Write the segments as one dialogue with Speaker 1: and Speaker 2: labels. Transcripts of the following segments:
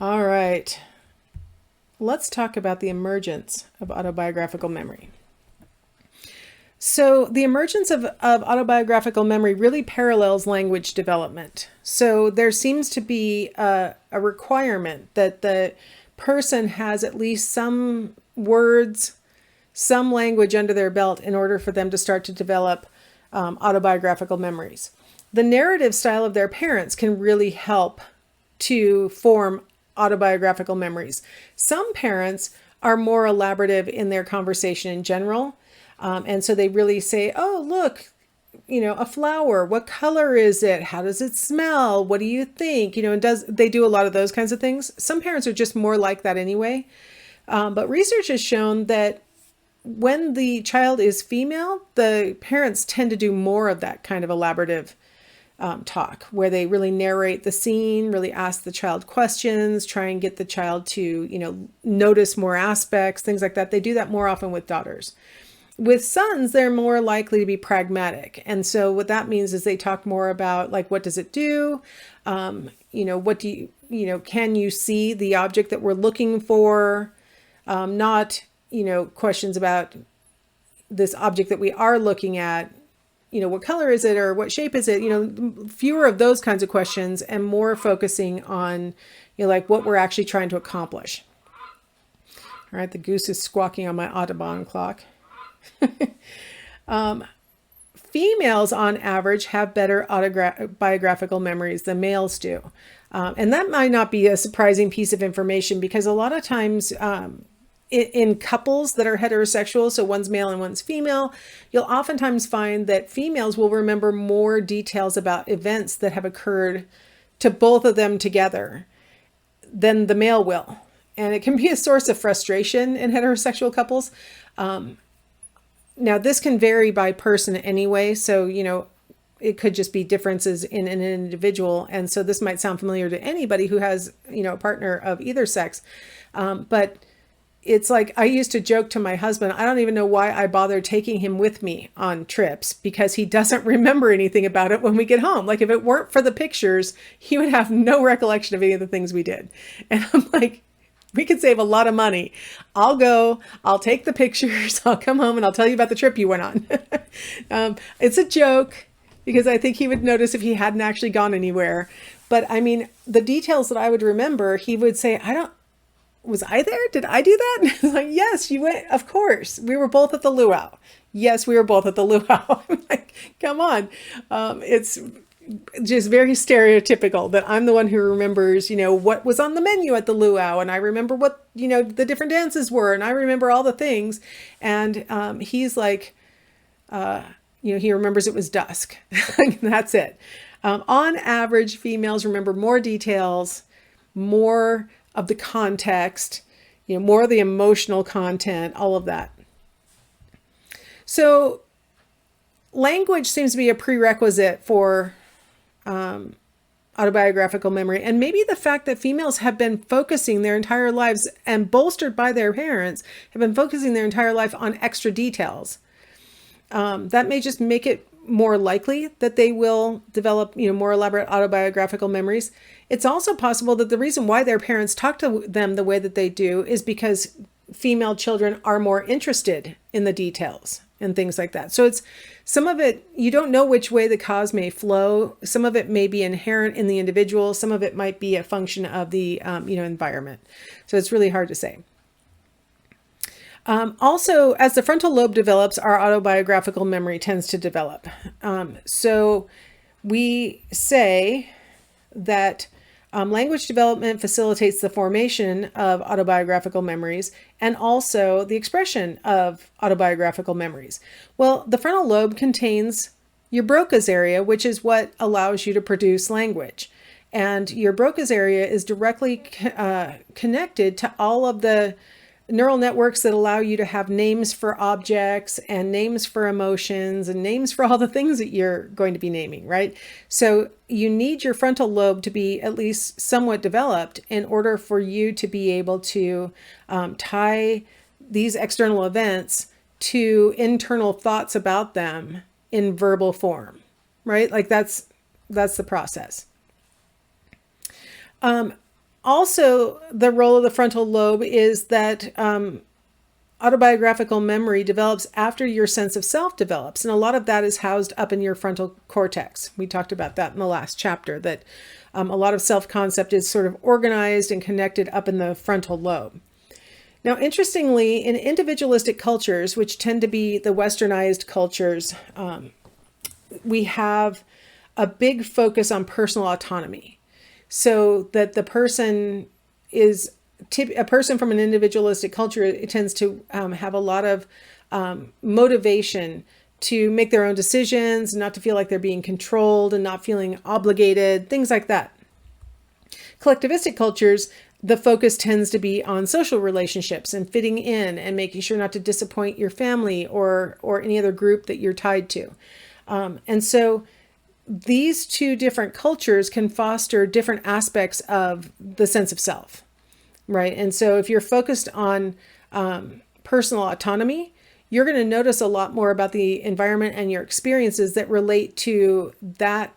Speaker 1: All right. Let's talk about the emergence of autobiographical memory. So, the emergence of autobiographical memory really parallels language development. So, there seems to be a requirement that the person has at least some words, some language under their belt in order for them to start to develop autobiographical memories. The narrative style of their parents can really help to form autobiographical memories. Some parents are more elaborative in their conversation in general. And so they really say, oh, look, a flower, what color is it? How does it smell? What do you think? And they do a lot of those kinds of things. Some parents are just more like that anyway. But research has shown that when the child is female, the parents tend to do more of that kind of elaborative talk, where they really narrate the scene, really ask the child questions, try and get the child to, notice more aspects, things like that. They do that more often with daughters. With sons, they're more likely to be pragmatic. And so what that means is they talk more about, like, what does it do? What do can you see the object that we're looking for? Not, questions about this object that we are looking at. What color is it or what shape is it? Fewer of those kinds of questions and more focusing on, like what we're actually trying to accomplish. All right, the goose is squawking on my Audubon clock. Females on average have better autobiographical memories than males do. And that might not be a surprising piece of information because a lot of times in couples that are heterosexual, so one's male and one's female, you'll oftentimes find that females will remember more details about events that have occurred to both of them together than the male will. And it can be a source of frustration in heterosexual couples. Now, this can vary by person anyway, so, it could just be differences in an individual. And so this might sound familiar to anybody who has, a partner of either sex. But it's like, I used to joke to my husband, I don't even know why I bother taking him with me on trips because he doesn't remember anything about it when we get home. Like if it weren't for the pictures, he would have no recollection of any of the things we did. And I'm like, we could save a lot of money. I'll go, I'll take the pictures, I'll come home and I'll tell you about the trip you went on. It's a joke because I think he would notice if he hadn't actually gone anywhere. But I mean, the details that I would remember, he would say, was I there? Did I do that? Like, yes, you went. Of course. We were both at the luau. Yes, we were both at the luau. I'm like, come on. It's just very stereotypical that I'm the one who remembers, what was on the menu at the luau. And I remember what, the different dances were. And I remember all the things. And he's like, he remembers it was dusk. That's it. On average, females remember more details, more of the context, more of the emotional content, all of that. So language seems to be a prerequisite for autobiographical memory. And maybe the fact that females have been focusing their entire lives and bolstered by their parents have been focusing their entire life on extra details. That may just make it more likely that they will develop, more elaborate autobiographical memories. It's also possible that the reason why their parents talk to them the way that they do is because female children are more interested in the details and things like that. So it's some of it, you don't know which way the cause may flow. Some of it may be inherent in the individual. Some of it might be a function of the, environment. So it's really hard to say. Also, as the frontal lobe develops, our autobiographical memory tends to develop. So we say that language development facilitates the formation of autobiographical memories and also the expression of autobiographical memories. Well, the frontal lobe contains your Broca's area, which is what allows you to produce language. And your Broca's area is directly connected to all of the neural networks that allow you to have names for objects and names for emotions and names for all the things that you're going to be naming, right? So you need your frontal lobe to be at least somewhat developed in order for you to be able to tie these external events to internal thoughts about them in verbal form, right? Like that's the process. Also, the role of the frontal lobe is that autobiographical memory develops after your sense of self develops. And a lot of that is housed up in your frontal cortex. We talked about that in the last chapter, that a lot of self-concept is sort of organized and connected up in the frontal lobe. Now, interestingly, in individualistic cultures, which tend to be the westernized cultures, we have a big focus on personal autonomy. So that the person is a person from an individualistic culture, it tends to have a lot of motivation to make their own decisions, not to feel like they're being controlled and not feeling obligated, things like that. Collectivistic cultures, the focus tends to be on social relationships and fitting in and making sure not to disappoint your family or any other group that you're tied to. And so these two different cultures can foster different aspects of the sense of self. Right. And so if you're focused on personal autonomy, you're going to notice a lot more about the environment and your experiences that relate to that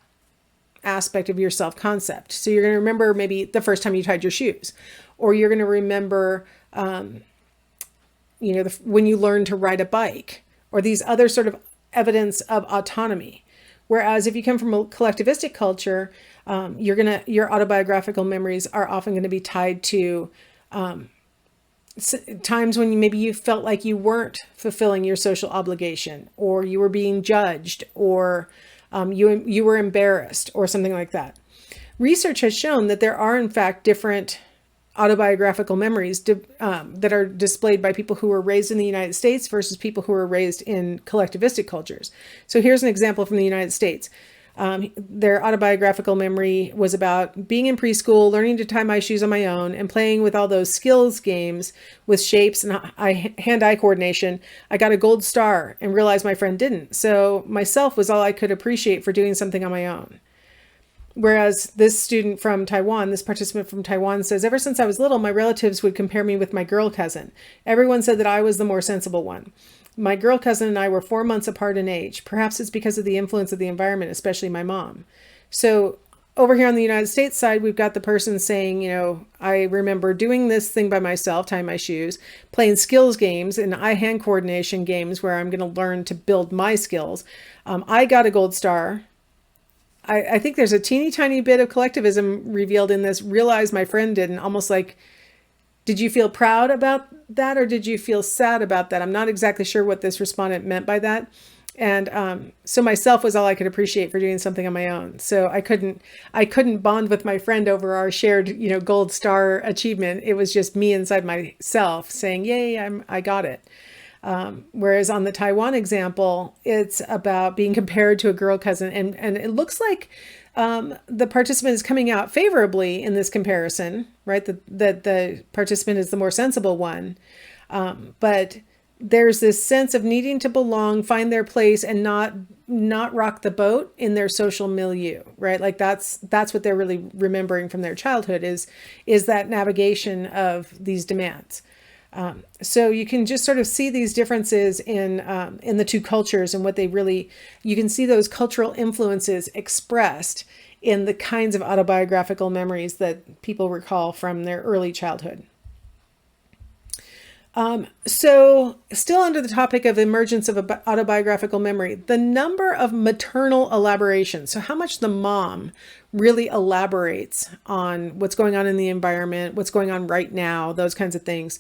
Speaker 1: aspect of your self-concept. So you're going to remember maybe the first time you tied your shoes, or you're going to remember, when you learned to ride a bike, or these other sort of evidence of autonomy. Whereas if you come from a collectivistic culture, your autobiographical memories are often going to be tied to times when maybe you felt like you weren't fulfilling your social obligation, or you were being judged, or you were embarrassed, or something like that. Research has shown that there are in fact different autobiographical memories that are displayed by people who were raised in the United States versus people who were raised in collectivistic cultures. So here's an example from the United States. Their autobiographical memory was about being in preschool, learning to tie my shoes on my own, and playing with all those skills games with shapes and hand-eye coordination. I got a gold star and realized my friend didn't. So myself was all I could appreciate for doing something on my own. Whereas this student from Taiwan, this participant from Taiwan says, ever since I was little, my relatives would compare me with my girl cousin. Everyone said that I was the more sensible one. My girl cousin and I were 4 months apart in age. Perhaps it's because of the influence of the environment, especially my mom. So over here on the United States side, we've got the person saying, I remember doing this thing by myself, tying my shoes, playing skills games and eye-hand coordination games where I'm going to learn to build my skills. I got a gold star. I think there's a teeny tiny bit of collectivism revealed in this. Realize my friend didn't, almost like, did you feel proud about that, or did you feel sad about that? I'm not exactly sure what this respondent meant by that. And so myself was all I could appreciate for doing something on my own. So I couldn't bond with my friend over our shared, gold star achievement. It was just me inside myself saying, yay, I got it. Whereas on the Taiwan example, it's about being compared to a girl cousin. And it looks like the participant is coming out favorably in this comparison, right? That the participant is the more sensible one. But there's this sense of needing to belong, find their place, and not rock the boat in their social milieu, right? Like that's what they're really remembering from their childhood is that navigation of these demands. So you can just sort of see these differences in the two cultures and what they really, you can see those cultural influences expressed in the kinds of autobiographical memories that people recall from their early childhood. So still under the topic of emergence of autobiographical memory, the number of maternal elaborations, so how much the mom really elaborates on what's going on in the environment, what's going on right now, those kinds of things.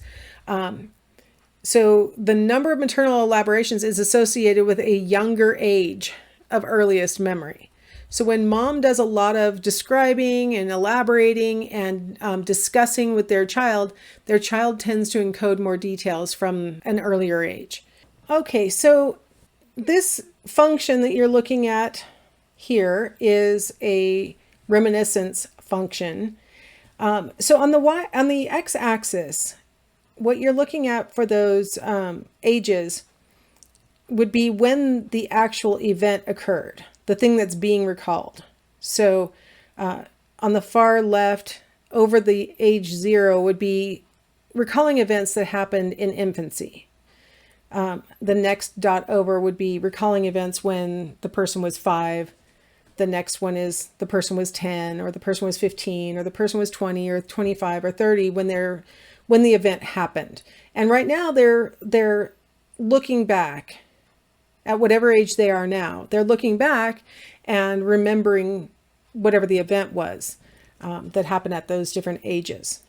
Speaker 1: So the number of maternal elaborations is associated with a younger age of earliest memory. So when mom does a lot of describing and elaborating and discussing with their child tends to encode more details from an earlier age. Okay, so this function that you're looking at here is a reminiscence function. So on the x-axis, what you're looking at for those ages would be when the actual event occurred, the thing that's being recalled. So on the far left, over the age 0 would be recalling events that happened in infancy. The next dot over would be recalling events when the person was 5. The next one is the person was 10, or the person was 15, or the person was 20 or 25 or 30 when the event happened. And right now they're looking back at whatever age they are now. They're looking back and remembering whatever the event was that happened at those different ages.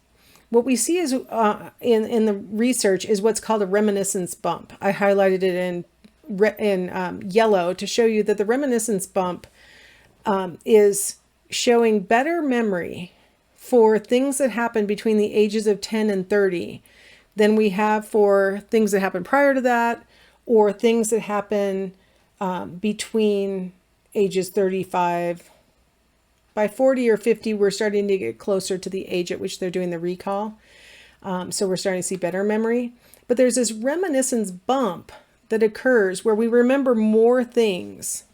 Speaker 1: What we see is in the research is what's called a reminiscence bump. I highlighted it in yellow to show you that the reminiscence bump is showing better memory for things that happen between the ages of 10 and 30 than we have for things that happen prior to that, or things that happen between ages 35. By 40 or 50, we're starting to get closer to the age at which they're doing the recall. So we're starting to see better memory. But there's this reminiscence bump that occurs where we remember more things.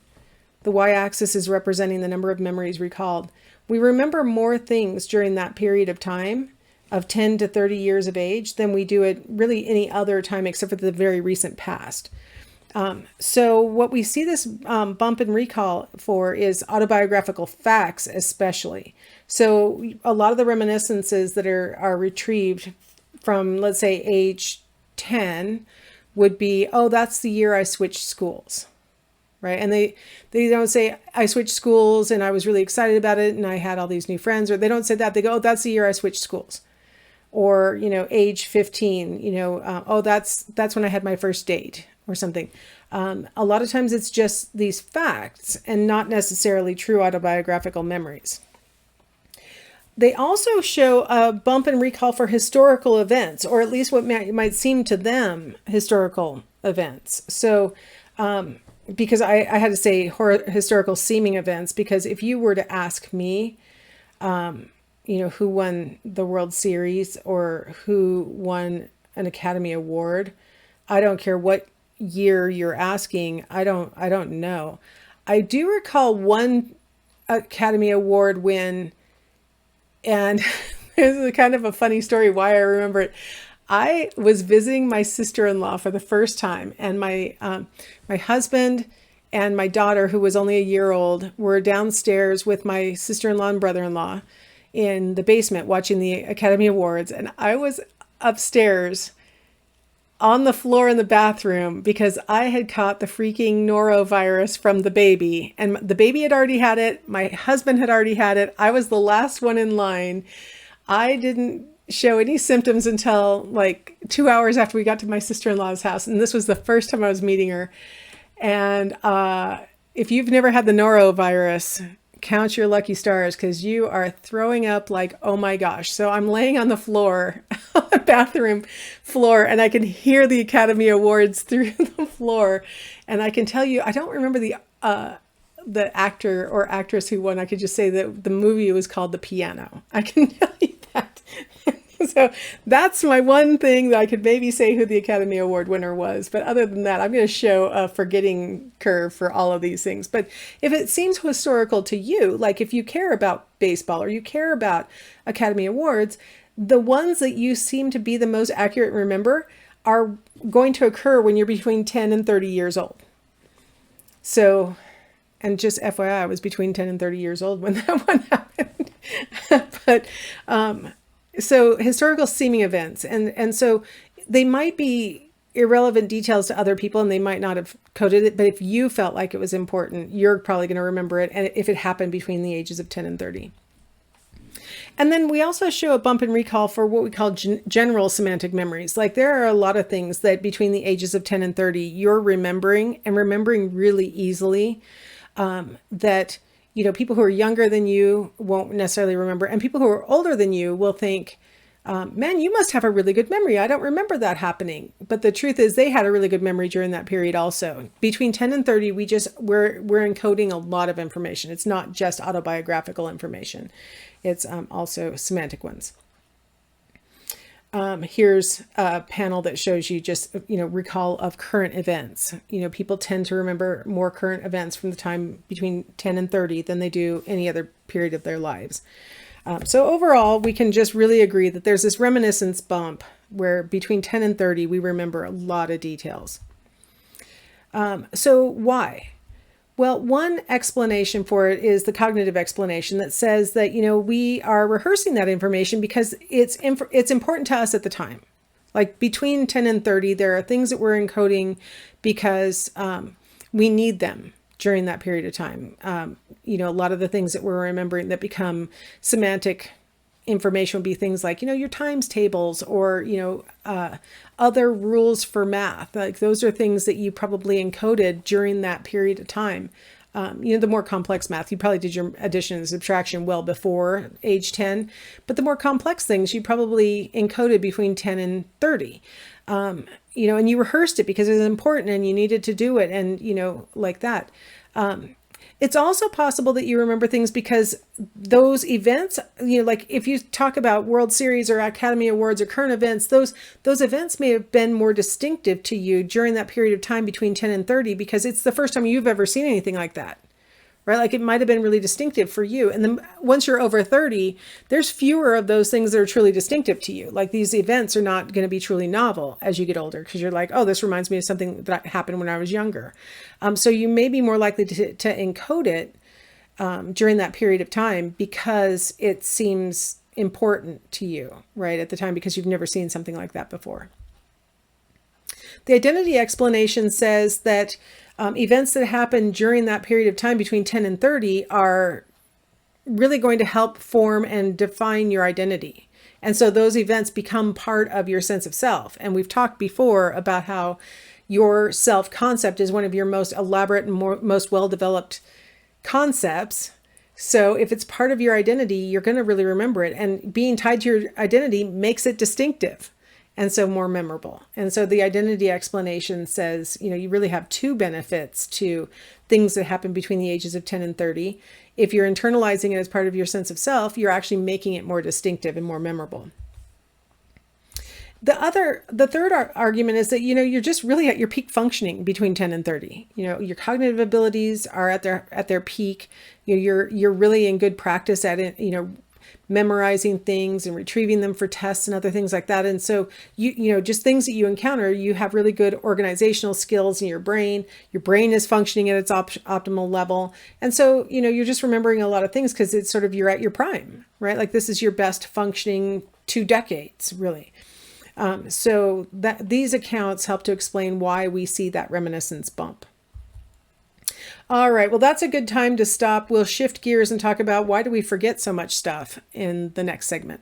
Speaker 1: The y-axis is representing the number of memories recalled. We remember more things during that period of time of 10 to 30 years of age than we do at really any other time except for the very recent past. So what we see this bump in recall for is autobiographical facts especially. So a lot of the reminiscences that are retrieved from, let's say, age 10 would be, oh, that's the year I switched schools. Right. And they don't say I switched schools and I was really excited about it and I had all these new friends, or they don't say that. They go, oh, that's the year I switched schools. Or, age 15, oh, that's when I had my first date or something. A lot of times it's just these facts and not necessarily true autobiographical memories. They also show a bump in recall for historical events, or at least what might seem to them historical events. So, because I had to say historical seeming events, because if you were to ask me, who won the World Series or who won an Academy Award, I don't care what year you're asking. I don't know. I do recall one Academy Award win, and this is kind of a funny story why I remember it. I was visiting my sister-in-law for the first time, and my husband and my daughter, who was only a year old, were downstairs with my sister-in-law and brother-in-law in the basement watching the Academy Awards, and I was upstairs on the floor in the bathroom because I had caught the freaking norovirus from the baby, and the baby had already had it. My husband had already had it. I was the last one in line. I didn't show any symptoms until like 2 hours after we got to my sister-in-law's house. And this was the first time I was meeting her. And if you've never had the norovirus, count your lucky stars, because you are throwing up like, oh my gosh. So I'm laying on the floor, the bathroom floor, and I can hear the Academy Awards through the floor. And I can tell you, I don't remember the actor or actress who won. I could just say that the movie was called The Piano. I can tell you that. So that's my one thing that I could maybe say who the Academy Award winner was. But other than that, I'm going to show a forgetting curve for all of these things. But if it seems historical to you, like if you care about baseball or you care about Academy Awards, the ones that you seem to be the most accurate and remember are going to occur when you're between 10 and 30 years old. So, and just FYI, I was between 10 and 30 years old when that one happened. But, so historical seeming events, and so they might be irrelevant details to other people and they might not have coded it, but if you felt like it was important, you're probably going to remember it, and if it happened between the ages of 10 and 30. And then we also show a bump in recall for what we call general semantic memories. Like there are a lot of things that between the ages of 10 and 30, you're remembering and remembering really easily, that people who are younger than you won't necessarily remember. And people who are older than you will think, man, you must have a really good memory. I don't remember that happening. But the truth is they had a really good memory during that period also. Between 10 and 30, we're encoding a lot of information. It's not just autobiographical information. It's also semantic ones. Here's a panel that shows you just, recall of current events. People tend to remember more current events from the time between 10 and 30 than they do any other period of their lives. So overall, we can just really agree that there's this reminiscence bump where between 10 and 30, we remember a lot of details. So why? Well, one explanation for it is the cognitive explanation that says that, we are rehearsing that information because it's important to us at the time. Like between 10 and 30, there are things that we're encoding because we need them during that period of time. A lot of the things that we're remembering that become semantic information would be things like, your times tables or, other rules for math. Like those are things that you probably encoded during that period of time. The more complex math, you probably did your addition and subtraction well before age 10, but the more complex things you probably encoded between 10 and 30. And you rehearsed it because it was important and you needed to do it and, like that. It's also possible that you remember things because those events, like if you talk about World Series or Academy Awards or current events, those events may have been more distinctive to you during that period of time between 10 and 30 because it's the first time you've ever seen anything like that, right? Like it might have been really distinctive for you. And then once you're over 30, there's fewer of those things that are truly distinctive to you. Like these events are not going to be truly novel as you get older because you're like, oh, this reminds me of something that happened when I was younger. So you may be more likely to encode it during that period of time because it seems important to you, right, at the time because you've never seen something like that before. The identity explanation says that events that happen during that period of time between 10 and 30 are really going to help form and define your identity. And so those events become part of your sense of self. And we've talked before about how your self-concept is one of your most elaborate and most well-developed concepts. So if it's part of your identity, you're going to really remember it. And being tied to your identity makes it distinctive and so more memorable. And so the identity explanation says, you really have two benefits to things that happen between the ages of 10 and 30. If you're internalizing it as part of your sense of self, you're actually making it more distinctive and more memorable. The third argument is that, you're just really at your peak functioning between 10 and 30. Your cognitive abilities are at their peak. You're really in good practice at it, memorizing things and retrieving them for tests and other things like that. And so just things that you encounter, you have really good organizational skills in your brain. Your brain is functioning at its optimal level. And so, you're just remembering a lot of things because it's sort of, you're at your prime, right? Like this is your best functioning 2 decades, really. So these accounts help to explain why we see that reminiscence bump. All right, well, that's a good time to stop. We'll shift gears and talk about why do we forget so much stuff in the next segment.